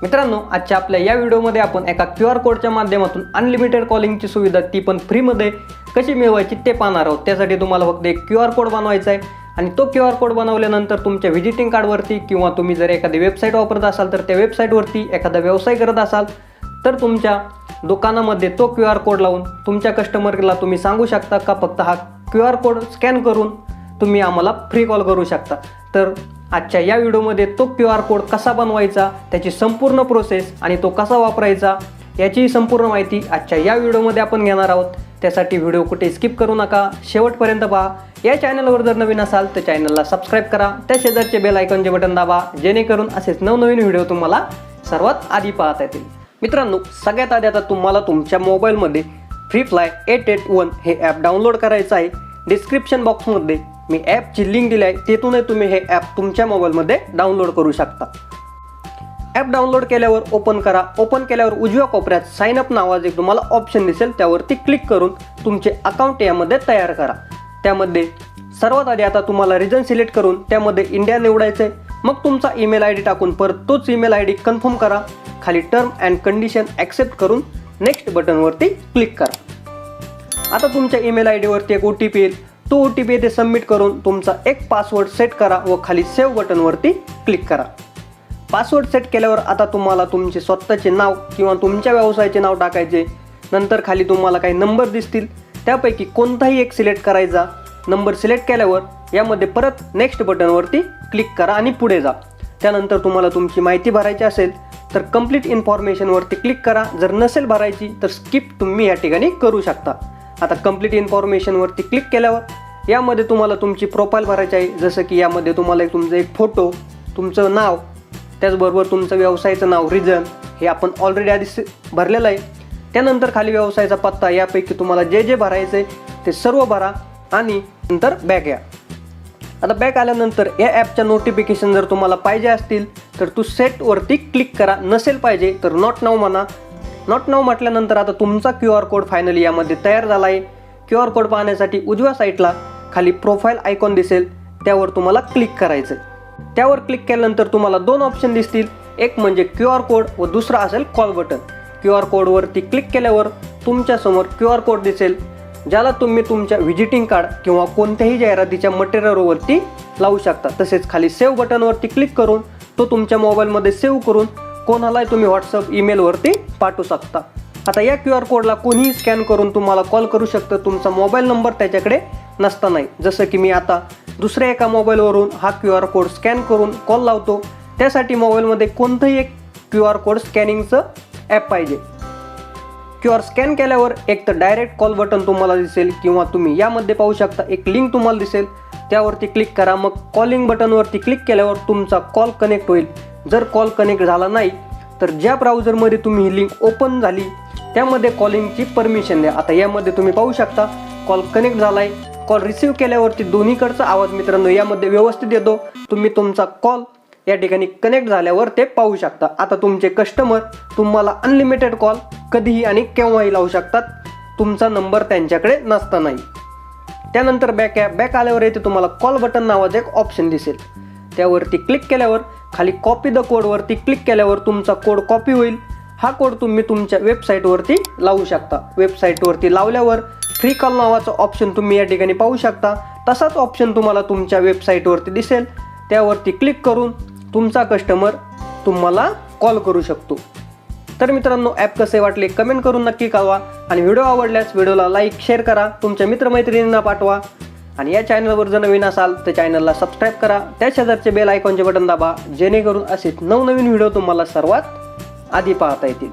मित्रांनो, आजच्या आपल्या या व्हिडिओमध्ये आपण एका QR कोडच्या माध्यमातून अनलिमिटेड कॉलिंगची सुविधा ती पण फ्रीमध्ये कशी मिळवायची ते पाहणार आहोत। त्यासाठी तुम्हाला फक्त एक QR कोड बनवायचा आहे आणि तो QR कोड बनवल्यानंतर तुमच्या व्हिजिटिंग कार्डवरती किंवा तुम्ही जर एखादी वेबसाईट वापरत असाल तर त्या वेबसाईटवरती एखादा व्यवसाय करत असाल तर तुमच्या दुकानामध्ये तो QR कोड लावून तुमच्या कस्टमरला तुम्ही सांगू शकता का फक्त हा QR कोड स्कॅन करून तुम्ही आम्हाला फ्री कॉल करू शकता। तर आजच्या या व्हिडिओमध्ये तो QR कोड कसा बनवायचा, त्याची संपूर्ण प्रोसेस आणि तो कसा वापरायचा याची संपूर्ण माहिती आजच्या या व्हिडिओमध्ये आपण घेणार आहोत। त्यासाठी व्हिडिओ कुठे स्किप करू नका, शेवटपर्यंत पहा। या चॅनलवर जर नवीन असाल तर चॅनलला सबस्क्राइब करा, त्या शेजारचे बेल आयकॉनचे बटन दाबा जेणेकरून असेच नवनवीन व्हिडिओ तुम्हाला सर्वात आधी पाहता येतील। मित्रांनो, सगळ्यात आधी आता तुम्हाला तुमच्या मोबाईलमध्ये FreeFly881 हे ॲप डाउनलोड करायचं आहे। डिस्क्रिप्शन बॉक्समध्ये मी ॲपची लिंक दिली आहे, तिथूनही तुम्ही हे ॲप तुमच्या मोबाईलमध्ये डाउनलोड करू शकता। ॲप डाउनलोड केल्यावर ओपन करा। ओपन केल्यावर उजव्या कोपऱ्यात साइन अप नावाचे तुम्हाला ऑप्शन दिसेल, त्यावरती क्लिक करून तुमचे अकाउंट यामध्ये तयार करा। त्यामध्ये सर्वात आधी आता तुम्हाला रिजन सिलेक्ट करून त्यामध्ये इंडिया निवडायचं आहे। मग तुमचा ईमेल आयडी टाकून परत तोच ईमेल आयडी कन्फर्म करा। खाली टर्म अँड कंडिशन ॲक्सेप्ट करून नेक्स्ट बटनवरती क्लिक करा। आता तुमच्या ईमेल आयडीवरती एक OTP येईल, तो OTP येथे सबमिट करून तुमचा एक पासवर्ड सेट करा व खाली सेव्ह बटनवरती क्लिक करा। पासवर्ड सेट केल्यावर आता तुम्हाला तुमचे स्वतःचे नाव किंवा तुमच्या व्यवसायाचे नाव टाकायचे। नंतर खाली तुम्हाला काही नंबर दिसतील, त्यापैकी कोणताही एक सिलेक्ट करायचा। नंबर सिलेक्ट केल्यावर यामध्ये परत नेक्स्ट बटनवरती क्लिक करा आणि पुढे जा। त्यानंतर तुम्हाला तुमची माहिती भरायची असेल तर कंप्लीट इन्फॉर्मेशनवरती क्लिक करा। जर नसेल भरायची तर स्किप तुम्ही या ठिकाणी करू शकता। आता कंप्लीट इन्फॉर्मेशनवरती क्लिक केल्यावर यामध्ये तुम्हाला तुमची प्रोफाईल भरायची आहे। जसं की यामध्ये तुम्हाला तुमचा एक फोटो, तुमचं नाव, त्याचबरोबर तुमचं व्यवसायाचं नाव, रिजन हे आपण ऑलरेडी आधी भरलेलं आहे। त्यानंतर खाली व्यवसायाचा पत्ता, यापैकी तुम्हाला जे जे भरायचं आहे ते सर्व भरा आणि नंतर बॅक या। आता बॅक आल्यानंतर या ॲपच्या नोटिफिकेशन जर तुम्हाला पाहिजे असतील तर तू सेटवरती क्लिक करा, नसेल पाहिजे तर नॉट नाऊ म्हणा। नॉट नाऊ म्हटल्यानंतर आता तुमचा QR कोड फायनली यामध्ये तयार झाला आहे। QR कोड पाहण्यासाठी उजव्या साईडला खाली प्रोफाईल आयकॉन दिसेल, त्यावर तुम्हाला क्लिक करायचं आहे। त्यावर क्लिक केल्यानंतर तुम्हाला दोन ऑप्शन दिसतील, एक म्हणजे QR कोड व दुसरा असेल कॉल बटन। QR कोडवरती क्लिक केल्यावर तुमच्यासमोर QR कोड दिसेल, ज्याला तुम्ही तुमच्या व्हिजिटिंग कार्ड किंवा कोणत्याही जाहिरातीच्या मटेरियलवरती लावू शकता। तसेच खाली सेव्ह बटनवरती क्लिक करून तो तुमच्या मोबाईलमध्ये सेव्ह करून कोणालाही तुम्ही व्हॉट्सअप ईमेलवरती पाठवू शकता। आता या QR कोडला कोणीही स्कॅन करून तुम्हाला कॉल करू शकतं, तुमचा मोबाईल नंबर त्याच्याकडे नसतानाही। जसं की मी आता दुसऱ्या एका मोबाईलवरून हा QR कोड स्कॅन करून कॉल लावतो, त्यासाठी मोबाईलमध्ये कोणतंही एक QR कोड स्कॅनिंगचं ॲप पाहिजे। QR स्कॅन केल्यावर एक तर डायरेक्ट कॉल बटन तुम्हाला दिसेल किंवा तुम्ही यामध्ये पाहू शकता एक लिंक तुम्हाला दिसेल, त्यावरती क्लिक करा। मग कॉलिंग बटनवरती क्लिक केल्यावर तुमचा कॉल कनेक्ट होईल। जर कॉल कनेक्ट झाला नाही तर ज्या ब्राउझरमध्ये तुम्ही ही लिंक ओपन झाली त्यामध्ये कॉलिंगची परमिशन द्या। आता यामध्ये तुम्ही पाहू शकता कॉल कनेक्ट झाला आहे। कॉल रिसीव्ह केल्यावरती दोन्हीकडचा आवाज मित्रांनो यामध्ये व्यवस्थित येतो। तुम्ही तुमचा कॉल या ठिकाणी कनेक्ट झाल्यावर ते पाहू शकता। आता तुमचे कस्टमर तुम्हाला अनलिमिटेड कॉल कधीही आणि केव्हाही लावू शकतात, तुमचा नंबर त्यांच्याकडे नसतानाही। त्यानंतर बॅक आल्यावर येथे तुम्हाला कॉल बटन नावाचं एक ऑप्शन दिसेल, त्यावरती क्लिक केल्यावर खाली कॉपी द कोडवरती क्लिक केल्यावर तुमचा कोड कॉपी होईल। हा कोड तुम्ही तुमच्या वेबसाईटवरती लावू शकता। वेबसाईटवरती लावल्यावर फ्री कॉल नावाचा ऑप्शन तुम्ही या ठिकाणी पाहू शकता। तसाच ऑप्शन तुम्हाला तुमच्या वेबसाईटवरती दिसेल, त्यावरती क्लिक करून तुमचा कस्टमर तुम्हाला कॉल करू शकतो। तर मित्रांनो, ॲप कसे वाटले कमेंट करून नक्की कळवा आणि व्हिडिओ आवडल्यास व्हिडिओला लाईक शेअर करा, तुमच्या मित्रमैत्रिणींना पाठवा आणि या चॅनलवर जर नवीन असाल तर चॅनलला सबस्क्राइब करा, त्या शेजारचे बेल आयकॉनचे बटन दाबा जेणेकरून असेच नवनवीन व्हिडिओ तुम्हाला सर्वात आधी पाहता येतील।